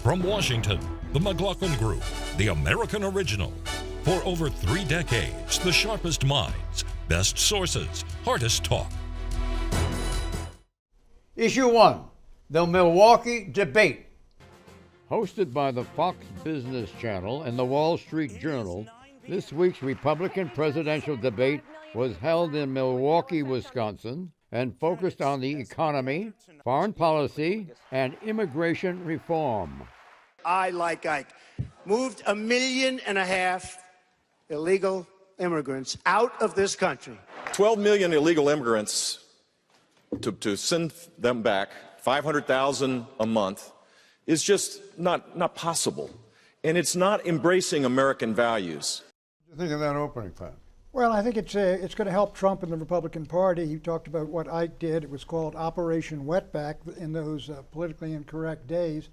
From Washington, the McLaughlin Group, the American original. For over 3 decades, the sharpest minds, best sources, hardest talk. Issue 1, the Milwaukee Debate. Hosted by the Fox Business Channel and the Wall Street Journal, this week's Republican presidential debate was held in Milwaukee, Wisconsin, and focused on the economy, foreign policy, and immigration reform. I, like Ike, moved 1.5 million illegal immigrants out of this country. 12 million illegal immigrants, to send them back, 500,000 a month, is just not possible. And it's not embracing American values. What do you think of that opening, Pat? Well, I think it's going to help Trump and the Republican Party. He talked about what Ike did. It was called Operation Wetback in those politically incorrect days.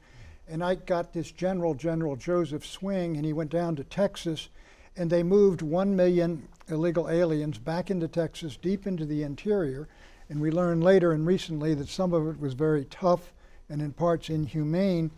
And Ike got this General Joseph Swing, and he went down to Texas, and they moved 1 million illegal aliens back into Texas, deep into the interior. And we learned later and recently that some of it was very tough and in parts inhumane.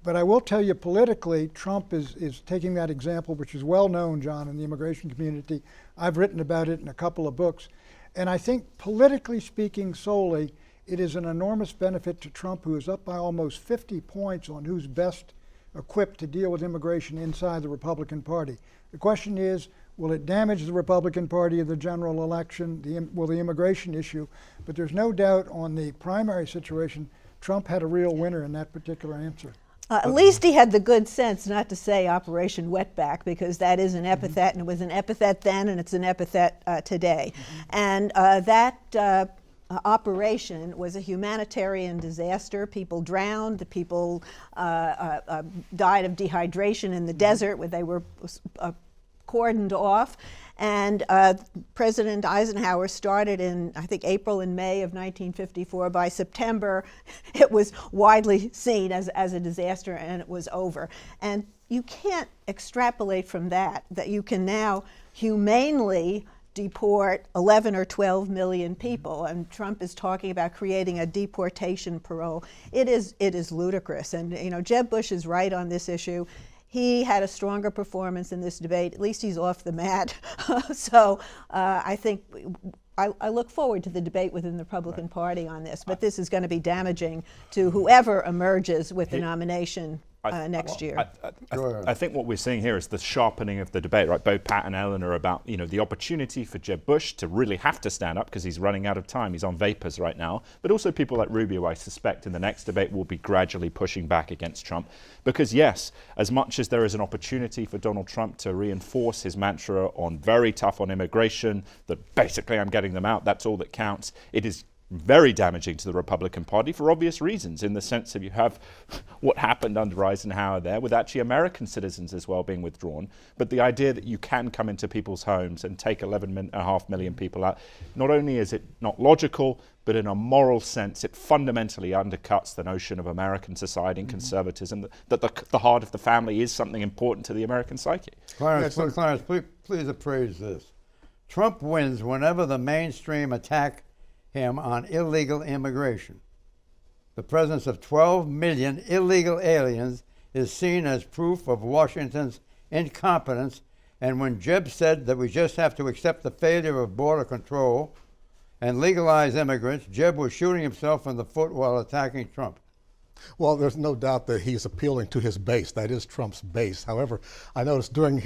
But I will tell you, politically, Trump is taking that example, which is well known, John, in the immigration community. I've written about it in a couple of books. And I think, politically speaking solely, it is an enormous benefit to Trump, who is up by almost 50 points on who's best equipped to deal with immigration inside the Republican Party. The question is, will it damage the Republican Party of the general election? Will the immigration issue? But there's no doubt on the primary situation, Trump had a real winner in that particular answer. At least he had the good sense not to say Operation Wetback, because that is an epithet, and it was an epithet then, and it's an epithet today. And that operation was a humanitarian disaster. People drowned, people died of dehydration in the desert where they were cordoned off. And President Eisenhower started in, I think, April and May of 1954. By September, it was widely seen as a disaster, and it was over. And you can't extrapolate from that you can now humanely deport 11 or 12 million people, and Trump is talking about creating a deportation parole. It is ludicrous, and Jeb Bush is right on this issue. He had a stronger performance in this debate. At least he's off the mat. So I think I look forward to the debate within the Republican Party on this, but this is going to be damaging to whoever emerges with the nomination next year. I think what we're seeing here is the sharpening of the debate, right? Both Pat and Ellen are about, the opportunity for Jeb Bush to really have to stand up because he's running out of time. He's on vapors right now. But also people like Rubio, I suspect, in the next debate will be gradually pushing back against Trump. Because yes, as much as there is an opportunity for Donald Trump to reinforce his mantra on very tough on immigration, that basically I'm getting them out, that's all that counts, it is very damaging to the Republican Party for obvious reasons, in the sense that you have what happened under Eisenhower there, with actually American citizens as well being withdrawn. But the idea that you can come into people's homes and take 11.5 million people out, not only is it not logical, but in a moral sense, it fundamentally undercuts the notion of American society and conservatism, that the heart of the family is something important to the American psyche. Clarence, please appraise this. Trump wins whenever the mainstream attack him on illegal immigration. The presence of 12 million illegal aliens is seen as proof of Washington's incompetence, and when Jeb said that we just have to accept the failure of border control and legalize immigrants, Jeb was shooting himself in the foot while attacking Trump. Well, there's no doubt that he's appealing to his base. That is Trump's base. However, I noticed during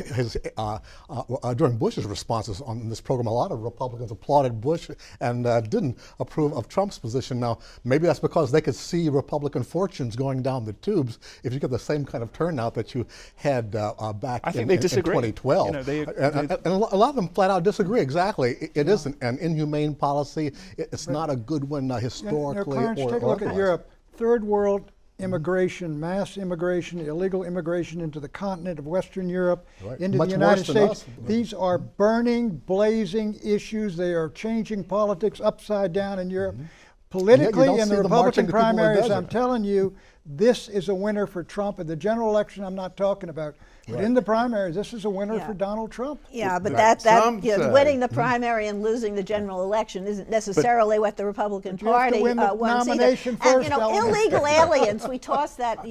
during Bush's responses on this program, a lot of Republicans applauded Bush and didn't approve of Trump's position. Now, maybe that's because they could see Republican fortunes going down the tubes if you get the same kind of turnout that you had back in 2012. And a lot of them flat out disagree. Exactly. It isn't an inhumane policy. It's not a good one historically. Clarence, take a look at Europe. Third world immigration, mass immigration, illegal immigration into the continent of Western Europe, into the United States. These are burning, blazing issues. They are changing politics upside down in Europe. Politically, in the Republican primaries, I'm telling you, this is a winner for Trump. In the general election, I'm not talking about. But in the primaries, this is a winner for Donald Trump. Yeah, but winning the primary and losing the general election isn't necessarily what the Republican Party wants either. Nomination first, and illegal aliens, we toss that.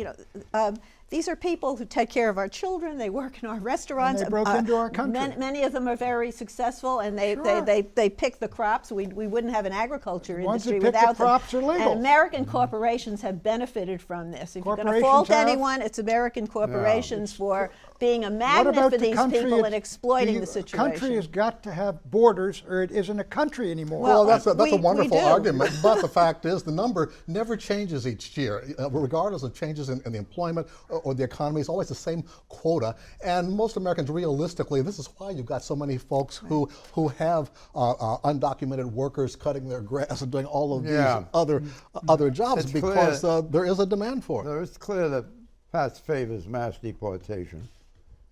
these are people who take care of our children. They work in our restaurants. And they broke into our country. Many of them are very successful, and they pick the crops. We wouldn't have an agriculture industry that pick without the crops them. are legal. And American corporations have benefited from this. If you're going to Corporations fault have? anyone, it's American corporations for being a What magnet about for the these country? people and exploiting the situation. Country has got to have borders, or it isn't a country anymore. Well, that's a we wonderful do. argument, but the fact is the number never changes each year, regardless of changes in the employment or the economy. It's always the same quota, and most Americans realistically, this is why you've got so many folks who have undocumented workers cutting their grass and doing all of these other jobs, It's because clear. there is a demand for it. It's clear that Pat favors mass deportation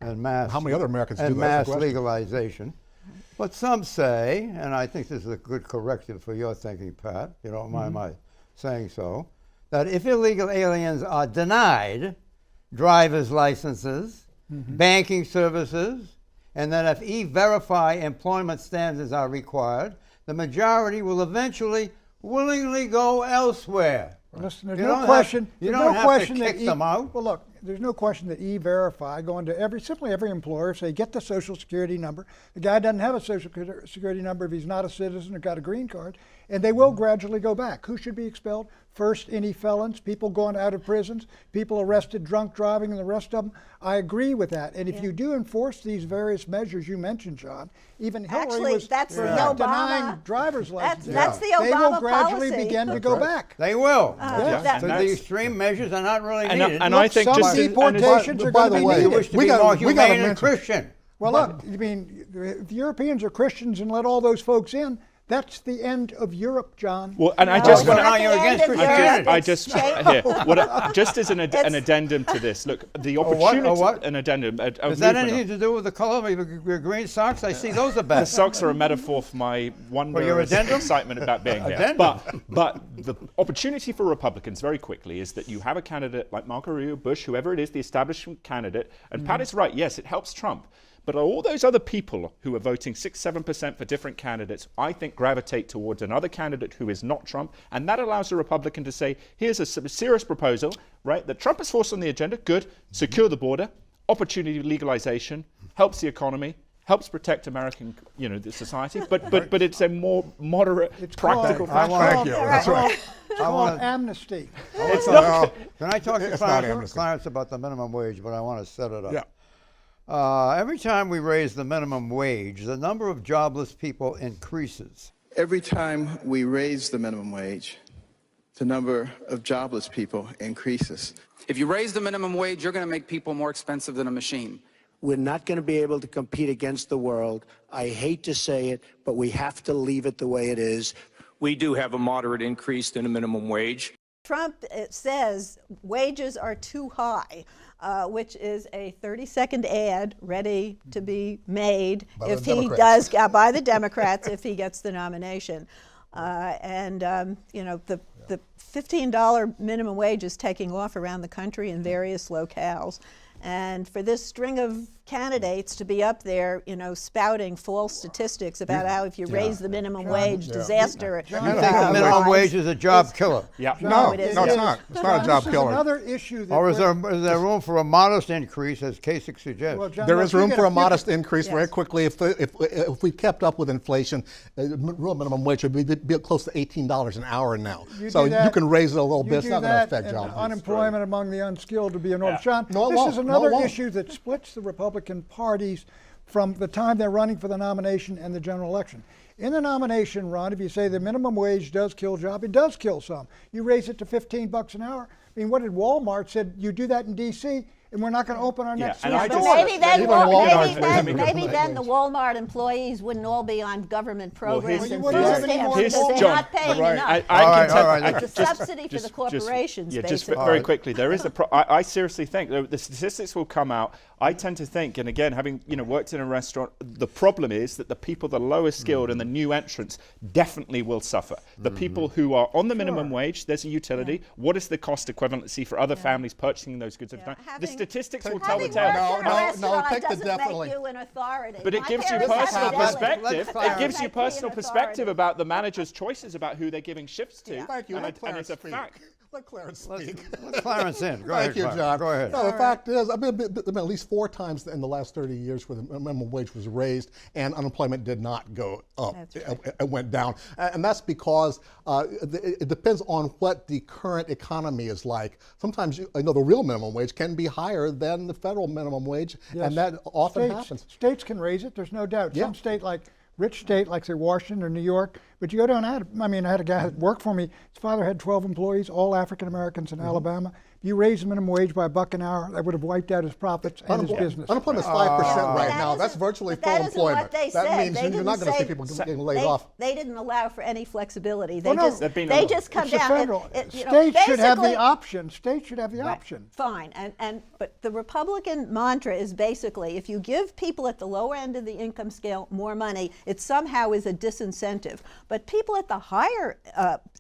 and mass How many other Americans do and that? mass That's the question. legalization. But some say, and I think this is a good corrective for your thinking, Pat, you don't mind my saying so, that if illegal aliens are denied driver's licenses, banking services, and that if e-verify employment standards are required, the majority will eventually willingly go elsewhere. Listen, there's You no don't question. have- you there's don't no have question to that kick them out. Well, look, there's no question that E-Verify, going to simply every employer, say, get the Social Security number. The guy doesn't have a Social Security number if he's not a citizen or got a green card, and they will gradually go back. Who should be expelled? First, any felons, people going out of prisons, people arrested drunk driving, and the rest of them. I agree with that. And if you do enforce these various measures you mentioned, John, even Hillary Actually, was that's for the not Obama- denying driver's licenses. That's the They will Obama gradually policy. begin to That's go right. back. They will. that- So And the that's- extreme measures are not really And, needed. and I think some just deportations are by going the to be way, You needed. wish to we be gotta- more we gotta humane and mention- Christian. Well, look, I mean, if the Europeans are Christians and let all those folks in, that's the end of Europe, John. Well, and I No, just it's want now not you're the against end of Christianity. Europe. I It's just change- just as an It's- addendum to this. Look, the what? opportunity. What? An addendum. A Is that movement anything to do with the color of your green socks? I see those are The best. socks are a metaphor for my wonder your and addendum? excitement about being here. Addendum. But the opportunity for Republicans, very quickly, is that you have a candidate like Marco Rubio, Bush, whoever it is, the establishment candidate. And Pat is right. Yes, it helps Trump. But all those other people who are voting 6-7% for different candidates, I think gravitate towards another candidate who is not Trump. And that allows a Republican to say, here's a serious proposal, right, that Trump has forced on the agenda. Good. Secure the border. Opportunity legalization. Helps the economy. Helps protect American, the society. But it's a more moderate, practical called- fashion. Thank you. That's right. It's called amnesty. It's not. Can I talk to It's not Clarence amnesty. about the minimum wage, but I want to set it up. Yeah. Every time we raise the minimum wage, the number of jobless people increases. Every time we raise the minimum wage, the number of jobless people increases. If you raise the minimum wage, you're going to make people more expensive than a machine. We're not going to be able to compete against the world. I hate to say it, but we have to leave it the way it is. We do have a moderate increase in the minimum wage. Trump says wages are too high, which is a 30-second ad ready to be made By if the he Democrats. does by the Democrats if he gets the nomination. The $15 minimum wage is taking off around the country in various locales. And for this string of candidates to be up there, spouting false statistics about how if you raise the minimum wage, disaster. You think a minimum wage is a job killer? Yeah. No, it is. no, it's not. It's not a job This is killer. another issue that Or is there room for a modest increase, as Kasich suggests? Well, John, There look, is you room get for a you modest get- increase very Yes. quickly. If we kept up with inflation, real minimum wage would be close to $18 an hour now. So do that- you can raise it a little you bit. It's do not going to that, affect and jobs. unemployment among the unskilled would be enormous. Yeah. John, No, it this won't. is No, it another won't. issue that splits the Republican parties from the time they're running for the nomination and the general election. In the nomination run, if you say the minimum wage does kill jobs, it does kill some. You raise it to $15 an hour. I mean, what did Walmart said? You do that in D.C. and we're not going to open our next and I store. just- Maybe then, Even Walmart maybe is then the Walmart employees wouldn't all be on government programs here's- and Well, you food wouldn't have any stamps more because they're John, not paying right. enough. I All can right, tell. all right. It's a subsidy for the corporations, just basically. very quickly. There is I seriously think the statistics will come out. I tend to think, and again, having worked in a restaurant, the problem is that the people, the lower skilled and the new entrants, definitely will suffer. The people who are on the minimum wage, there's a utility. What is the cost equivalency for other families purchasing those goods over time? The statistics will tell the Having tale. worked in a restaurant take the doesn't definitely. make you an authority. But it My gives you parents personal had to do it. perspective. It Clarence. gives you Make me an personal authority. perspective about the manager's choices about who they're giving shifts to. Yeah. Thank you. And Let it's a Clarence speak. fact. Let Clarence Let speak. Clarence in. Go ahead, Thank you, Clarence. John. Go ahead. No, the fact is, there have been at least 4 times in the last 30 years where the minimum wage was raised and unemployment did not go up. It went down. And that's because it depends on what the current economy is like. Sometimes, the real minimum wage can be higher than the federal minimum wage, and that often happens. States can raise it, there's no doubt. Yeah. Some state rich state like say Washington or New York, but you go down, I had a guy that worked for me, his father had 12 employees, all African Americans in Alabama. If you raise the minimum wage by $1 an hour, that would have wiped out his profits and his business. Unemployment is 5% right now. That's virtually full employment. That means you're not going to see people getting laid off. They didn't allow for any flexibility. They just come down. States should have the option. States should have the option. Fine, but the Republican mantra is basically, if you give people at the lower end of the income scale more money, it somehow is a disincentive. But people at the higher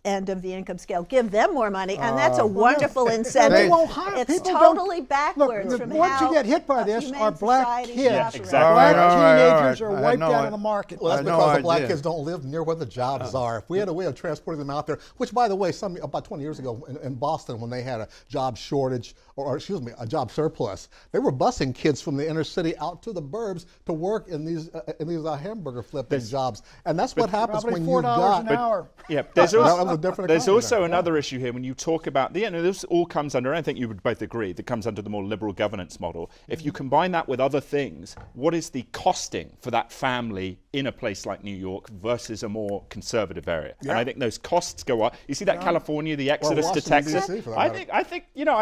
end of the income scale, give them more money, and that's a wonderful incentive. They won't hire. It's People totally backwards look, from the ones who get hit by this humane are black society kids. operates. exactly. Black teenagers are wiped out of the market. Well, that's because the black kids don't live near where the jobs are. If we had a way of transporting them out there, which, by the way, about 20 years ago in Boston, when they had a job shortage, or excuse me, a job surplus, they were busing kids from the inner city out to the burbs to work in these hamburger flipping jobs, and that's what happens when you got. $4 an hour. Yeah, there's also economy another issue here when you talk about this all comes under. I think you would both agree that comes under the more liberal governance model. If you combine that with other things, what is the costing for that family in a place like New York versus a more conservative area? Yeah. And I think those costs go up. You see that California, the exodus to Texas. I think I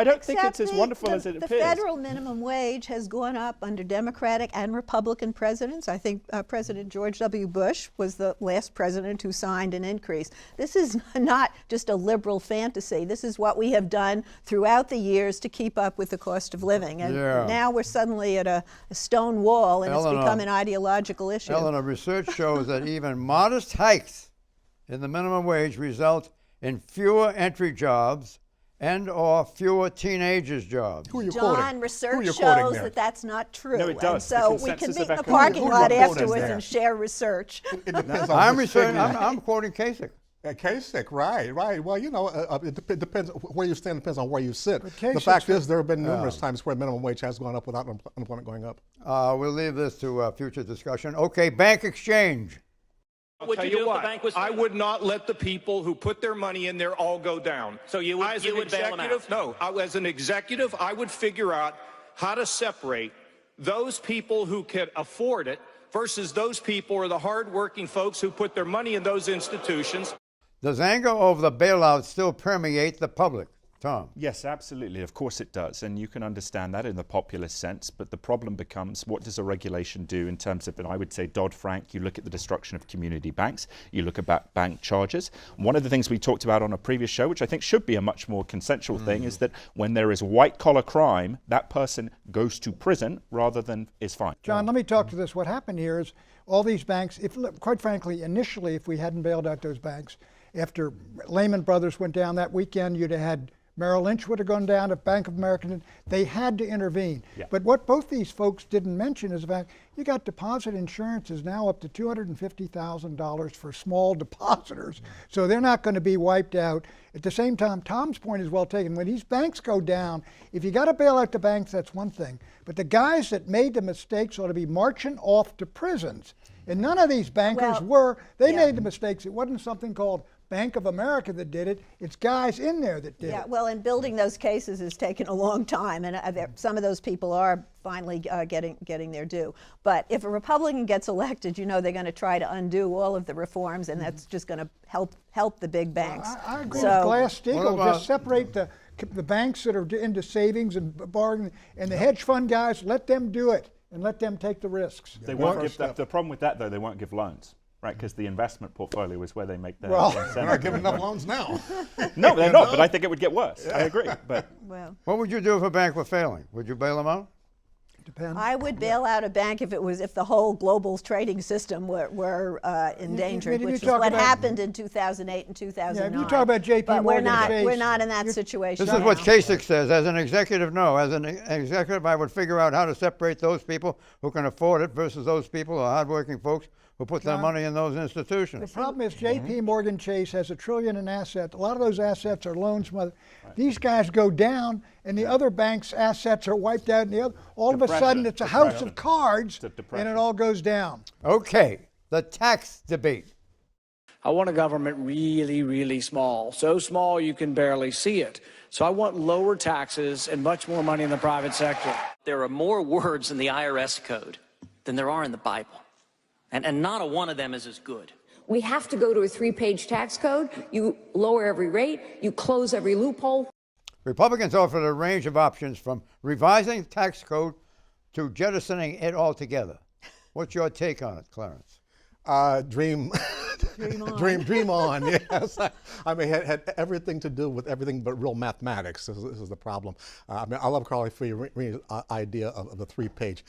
don't think it's as wonderful as it appears. The federal minimum wage has gone up under Democratic and Republican presidents. I think President George W. Bush was the last president who signed an increase. This is not just a liberal fantasy. This is what we have done throughout the years to keep up with the cost of living. And now we're suddenly at a stone wall, and it's become an ideological issue. Eleanor, research shows that even modest hikes in the minimum wage result in fewer entry jobs and/or fewer teenagers' jobs. Who are you John, quoting? research shows that that's not true. No, it does. And so we can meet in the Who parking lot quoting afterwards there? and share research. It depends on I'm quoting Kasich. Kasich, right. Well, it depends where you stand. Depends on where you sit. The fact is, there have been numerous times where minimum wage has gone up without unemployment going up. We'll leave this to future discussion. Okay, bank exchange. I'll tell you what, I would not let the people who put their money in there all go down. So you would bail them out? No, as an executive, I would figure out how to separate those people who can afford it versus those people or the hardworking folks who put their money in those institutions. Does anger over the bailout still permeate the public? Tom? Yes, absolutely. Of course it does. And you can understand that in the populist sense. But the problem becomes, what does a regulation do in terms of, and I would say Dodd-Frank, you look at the destruction of community banks, you look at bank charges. One of the things we talked about on a previous show, which I think should be a much more consensual thing, is that when there is white-collar crime, that person goes to prison rather than is fined. John, let me talk to this. What happened here is all these banks, quite frankly, initially, if we hadn't bailed out those banks, after Lehman Brothers went down that weekend, you'd have had Merrill Lynch would have gone down, if Bank of America did. They had to intervene. Yeah. But what both these folks didn't mention is the fact you got deposit insurance is now up to $250,000 for small depositors. So they're not going to be wiped out. At the same time, Tom's point is well taken. When these banks go down, if you got to bail out the banks, that's one thing. But the guys that made the mistakes ought to be marching off to prisons. And none of these bankers were. They made the mistakes. It wasn't something called Bank of America that did it. It's guys in there that did it. Yeah, well, and building those cases has taken a long time, and some of those people are finally getting their due. But if a Republican gets elected, they're going to try to undo all of the reforms, and that's just going to help the big banks. I agree with Glass-Steagall. Just separate the banks that are into savings and borrowing, and the hedge fund guys, let them do it, and let them take the risks. They won't give the problem with that, though, they won't give loans. Right, because the investment portfolio is where they make their they're not giving enough loans now. No, they're not, but I think it would get worse. I agree. But what would you do if a bank were failing? Would you bail them out? Depends. I would bail out a bank if the whole global trading system were endangered, which is what happened in 2008 and 2009. Yeah, you talk about JP but Morgan. We're not in that situation. This is what Kasich says. As an executive, no. As an executive, I would figure out how to separate those people who can afford it versus those people who are hardworking folks who put their money in those institutions. The problem is J.P. Morgan Chase has $1 trillion in assets. A lot of those assets are loans from other. These guys go down, and the other banks' assets are wiped out. And all of a sudden, it's a house of cards, and it all goes down. Okay, the tax debate. I want a government really, really small, so small you can barely see it. So I want lower taxes and much more money in the private sector. There are more words in the IRS code than there are in the Bible, and not a one of them is as good. We have to go to a 3-page tax code. You lower every rate, you close every loophole. Republicans offered a range of options from revising the tax code to jettisoning it altogether. What's your take on it, Clarence? Dream on, yes. I mean, had everything to do with everything but real mathematics. This is the problem. I mean, I love Carly Fiorina's idea of the 3-page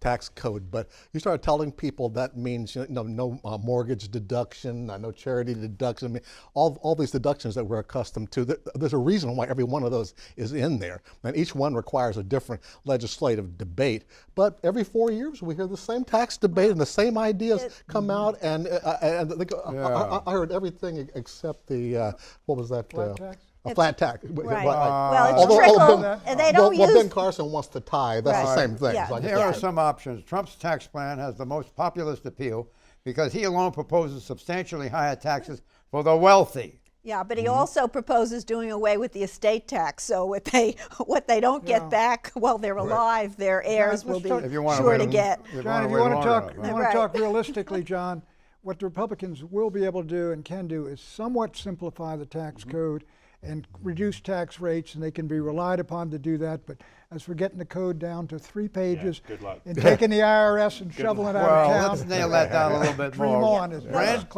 tax code, but you start telling people that means no mortgage deduction, no charity deduction. I mean, all these deductions that we're accustomed to. There's a reason why every one of those is in there, and each one requires a different legislative debate. But every 4 years, we hear the same tax debate and the same ideas come out. And I heard everything except the what was that? Flat tax? A flat tax. Right. Well, it's trickle, and they don't use. Ben Carson wants to tie. That's the same thing. Yeah. So Here are some options. Trump's tax plan has the most populist appeal because he alone proposes substantially higher taxes for the wealthy. Yeah, but he also proposes doing away with the estate tax. So what they don't get back while they're alive, their heirs will be sure to get. John, if you want to talk realistically, John, what the Republicans will be able to do and can do is somewhat simplify the tax code and reduce tax rates, and they can be relied upon to do that. But as for getting the code down to 3 pages and taking the IRS and shoveling it out of town. Well, let's nail that down a little bit more.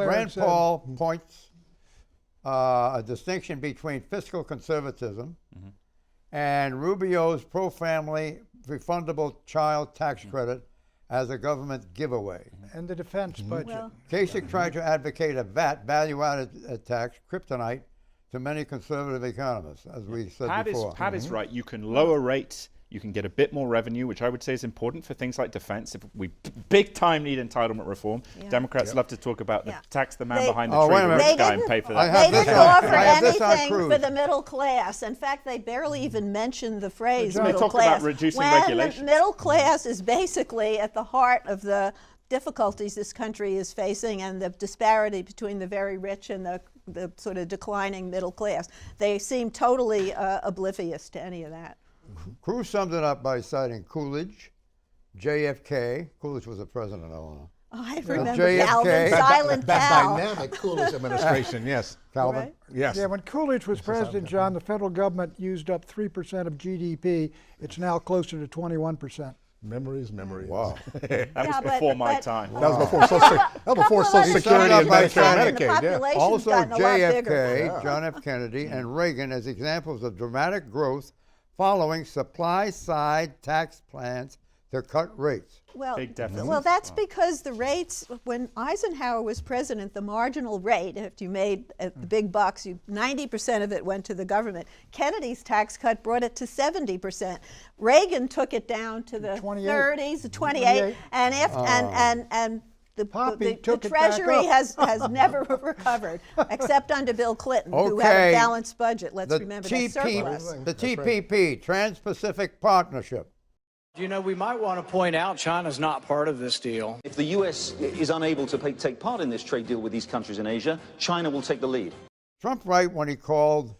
Rand Paul points a distinction between fiscal conservatism and Rubio's pro-family refundable child tax credit as a government giveaway. And the defense budget. Kasich tried to advocate a VAT, value-added tax, kryptonite, to many conservative economists, as we said before. Pat is right. You can lower rates. You can get a bit more revenue, which I would say is important for things like defense. If we big time need entitlement reform, Democrats love to talk about the tax the man behind the tree, the rich guy, and pay for that. They didn't offer anything for the middle class. In fact, they barely even mentioned the phrase middle class. They talked about reducing regulations. The middle class is basically at the heart of the difficulties this country is facing and the disparity between the very rich and the sort of declining middle class. They seem totally oblivious to any of that. Cruz summed it up by citing Coolidge, JFK. Coolidge was the president, I don't know. Oh, I remember Calvin, Silent Cal. Dynamic Coolidge administration, yes. Calvin? Right? Yes. Yeah, when Coolidge was president, John, the federal government used up 3% of GDP. It's now closer to 21%. Memories. Wow. That was before my time. That was before Social Security and Medicare. Yeah. Also, JFK, John F. Kennedy, and Reagan as examples of dramatic growth following supply-side tax plans to cut rates. Well, that's because the rates, when Eisenhower was president, the marginal rate, if you made the big bucks, 90% of it went to the government. Kennedy's tax cut brought it to 70%. Reagan took it down to the 30s, the 28, and the Treasury has never recovered, except under Bill Clinton, who had a balanced budget. Let's remember that surplus. The TPP, Trans-Pacific Partnership. You know, we might want to point out China's not part of this deal. If the U.S. is unable to take part in this trade deal with these countries in Asia, China will take the lead. Trump right when he called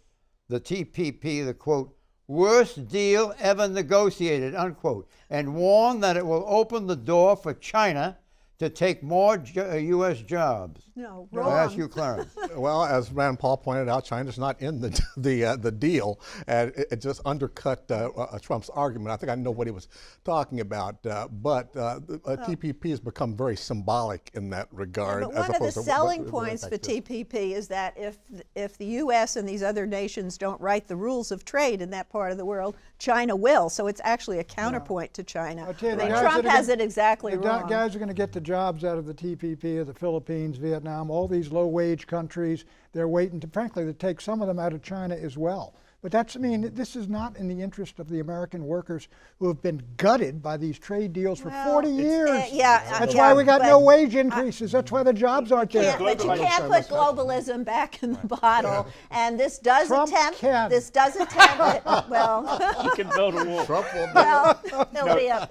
the TPP the, quote, worst deal ever negotiated, unquote, and warned that it will open the door for China to take more U.S. jobs. No, wrong. I ask you, Clarence. Well, as Rand Paul pointed out, China's not in the deal, and it just undercut Trump's argument. I think I know what he was talking about, but TPP has become very symbolic in that regard. But one of the selling points for TPP is that if the U.S. and these other nations don't write the rules of trade in that part of the world, China will. So it's actually a counterpoint to China. Trump has it exactly wrong. The guys are going to get the jobs out of the TPP of the Philippines, Vietnam, all these low-wage countries. They're waiting to, frankly, to take some of them out of China as well. But that's, I mean, this is not in the interest of the American workers who have been gutted by these trade deals for 40 years. That's why we got no wage increases. That's why the jobs aren't there. But you can't put globalism back in the bottle. And this does attempt. This does attempt. Well, you can build a wall. Trump will well,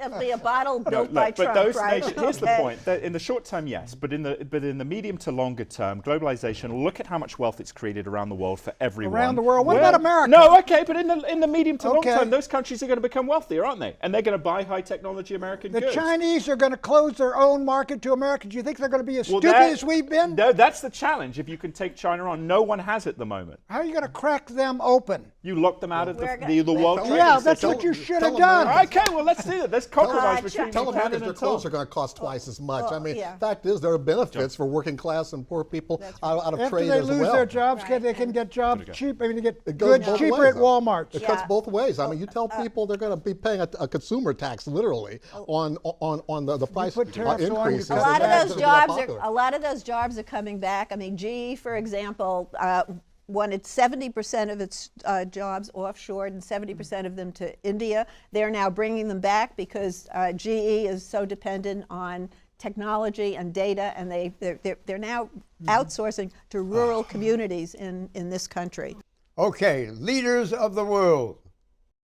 it'll be a bottle built by Trump, but those right? nations, here's the point. That in the short term, yes, but in the medium to longer term, globalization. Look at how much wealth it's created around the world for everyone. Around the world. What about America? No, okay, but in the medium to long term, those countries are going to become wealthier, aren't they? And they're going to buy high technology American goods. The Chinese are going to close their own market to Americans. Do you think they're going to be as stupid as we've been? No, that's the challenge. If you can take China on, no one has at the moment. How are you going to crack them open? You lock them out of the World Trade. Yeah, that's what you should have done. Okay, well, let's do that. Let's compromise between Tell Canada Americans and their clothes are going to cost twice as much. I mean, yeah. fact is, there are benefits for working class and poor people out of After trade they as lose well. their jobs, they can get jobs cheap. I mean, they get goes goods both cheaper ways, at Walmart. It cuts both ways. I mean, you tell people they're going to be paying a consumer tax, literally, on the price increases. A lot of those jobs are coming back. I mean, GE, for example, wanted 70% of its jobs offshore and 70% of them to India. They're now bringing them back because GE is so dependent on technology and data, and they're now outsourcing to rural communities in this country. Okay, leaders of the world.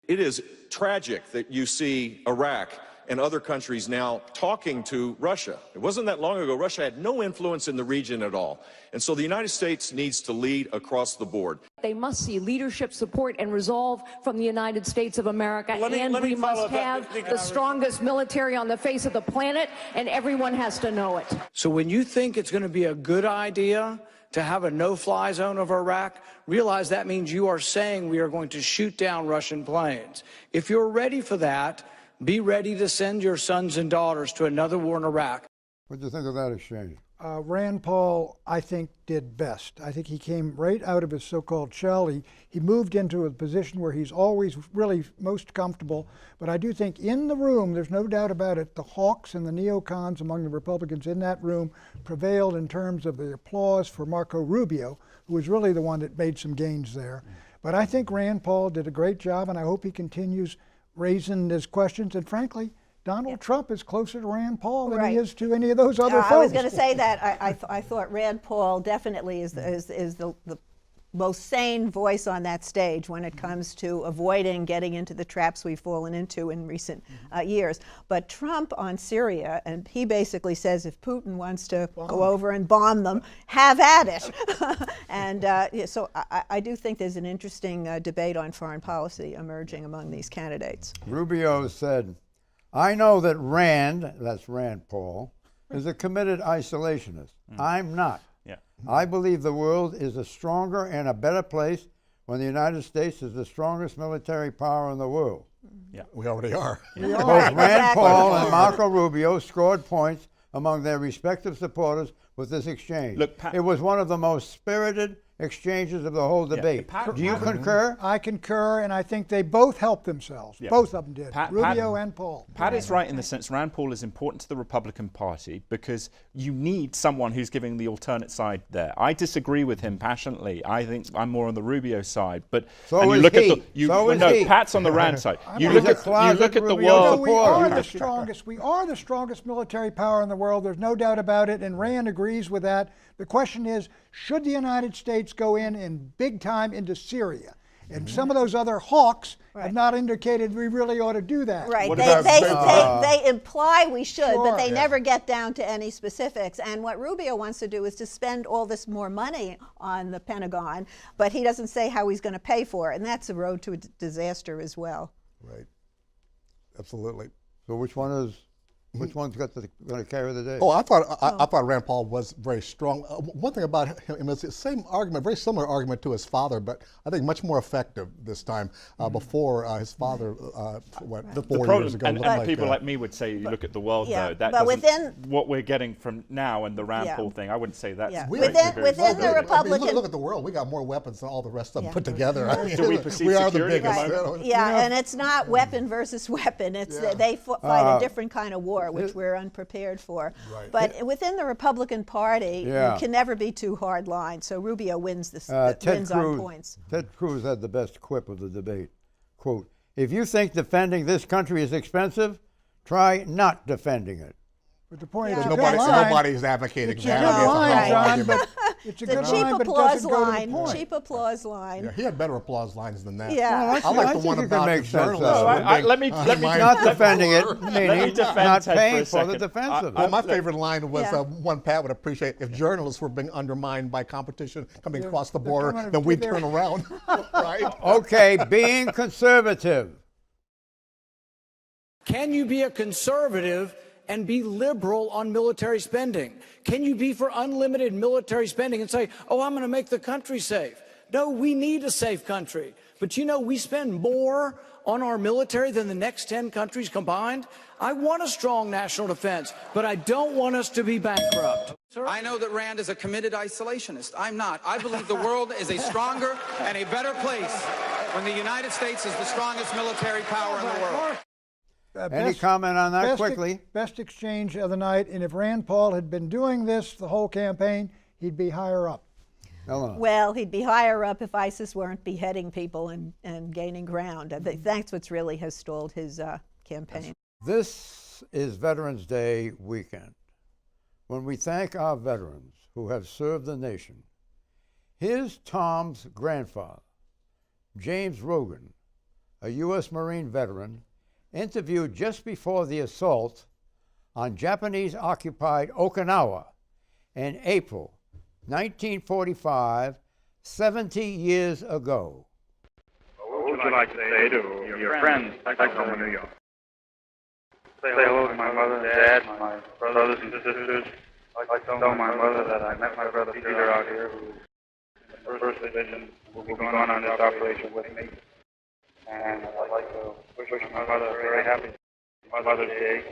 It is tragic that you see Iraq and other countries now talking to Russia. It wasn't that long ago. Russia had no influence in the region at all. And so the United States needs to lead across the board. They must see leadership, support, and resolve from the United States of America. We must have the strongest military on the face of the planet, and everyone has to know it. So when you think it's going to be a good idea to have a no-fly zone over Iraq, realize that means you are saying we are going to shoot down Russian planes. If you're ready for that, be ready to send your sons and daughters to another war in Iraq. What do you think of that exchange? Rand Paul, I think, did best. I think he came right out of his so-called shell. He moved into a position where he's always really most comfortable. But I do think in the room, there's no doubt about it, the hawks and the neocons among the Republicans in that room prevailed in terms of the applause for Marco Rubio, who was really the one that made some gains there. But I think Rand Paul did a great job, and I hope he continues raising his questions. And frankly, Donald Trump is closer to Rand Paul than he is to any of those other folks. I was going to say that. I thought Rand Paul definitely is the most sane voice on that stage when it comes to avoiding getting into the traps we've fallen into in recent years. But Trump on Syria, and he basically says if Putin wants to go over and bomb them, have at it. And so I do think there's an interesting debate on foreign policy emerging among these candidates. Rubio said, I know that Rand, that's Rand Paul, is a committed isolationist. I'm not. I believe the world is a stronger and a better place when the United States is the strongest military power in the world. Yeah, we already are. Both Rand Paul and Marco Rubio scored points among their respective supporters with this exchange. Look, it was one of the most spirited exchanges of the whole debate. Do you concur? I concur, and I think they both helped themselves. Both of them did, Rubio and Paul. Pat is right in the sense Rand Paul is important to the Republican Party because you need someone who's giving the alternate side there. I disagree with him passionately. I think I'm more on the Rubio side. But so is he. Pat's on the Rand side. You look at the world. We are the strongest. We are the strongest military power in the world. There's no doubt about it, and Rand agrees with that. The question is, should the United States go in big time into Syria? And some of those other hawks have not indicated we really ought to do that. Right. They imply we should, but they never get down to any specifics. And what Rubio wants to do is to spend all this more money on the Pentagon, but he doesn't say how he's going to pay for it. And that's a road to a disaster as well. Right. Absolutely. So which one's going to carry the day? Oh, I thought Rand Paul was very strong. One thing about him is the same argument, very similar argument to his father, but I think much more effective this time. Before his father, 4 years ago, and people like me would say, you look at the world though. That what we're getting from now and the Rand Paul thing, I wouldn't say that's within the Republican. I mean, look at the world. We got more weapons than all the rest of them put together. I mean, do we perceive we are the security biggest. Right. Yeah, and it's not weapon versus weapon. It's they fight a different kind of war. war, which we're unprepared for. Right. But within the Republican Party, Yeah. you can never be too hard line. So Rubio wins this wins on points. Ted Cruz had the best quip of the debate. Quote, "If you think defending this country is expensive, try not defending it." But the point Yeah. is, Nobody's advocating it's a that. good I guess line, it's a wrong John, argument. but it's a The good cheap line, but it applause doesn't go to the line. point. Cheap applause line. Yeah, he had better applause lines than that. Yeah. Well, I like I the think one you can about make the sense journalists. of it. let me Not defending it, Let me meaning defend not Ted paying for a for the second. defense of Well, it. my favorite line was Yeah. one Pat would appreciate: if journalists were being undermined by competition coming across the they're border, coming then we'd to their- turn around. Right? Okay, being conservative. Can you be a conservative and be liberal on military spending? Can you be for unlimited military spending and say, oh, I'm going to make the country safe? No, we need a safe country. But you know, we spend more on our military than the next 10 countries combined. I want a strong national defense, but I don't want us to be bankrupt. I know that Rand is a committed isolationist. I'm not. I believe the world is a stronger and a better place when the United States is the strongest military power in the world. Any comment on that quickly? Best exchange of the night, and if Rand Paul had been doing this the whole campaign, he'd be higher up. Eleanor. Well, he'd be higher up if ISIS weren't beheading people and gaining ground. That's what's really has stalled his campaign. This is Veterans Day weekend, when we thank our veterans who have served the nation. Here's Tom's grandfather, James Rogan, a U.S. Marine veteran, interviewed just before the assault on Japanese-occupied Okinawa in April 1945, 70 years ago. What would you like to say to your friends back home in New York? Say hello to my mother, dad, my brothers and sisters. I'd like to tell my mother that I met my brother Peter out here, who in the 1st Division will be going on this operation with me. And I'd like to wish my mother a very happy Mother's Day.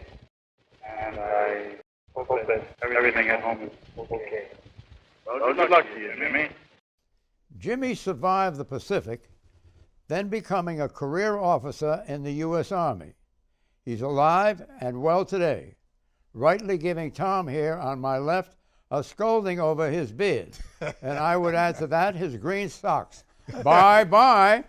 And I hope that everything at home is okay. Well, good luck to you, Jimmy. Jimmy survived the Pacific, then becoming a career officer in the U.S. Army. He's alive and well today, rightly giving Tom here on my left a scolding over his beard. And I would add to that his green socks. Bye-bye.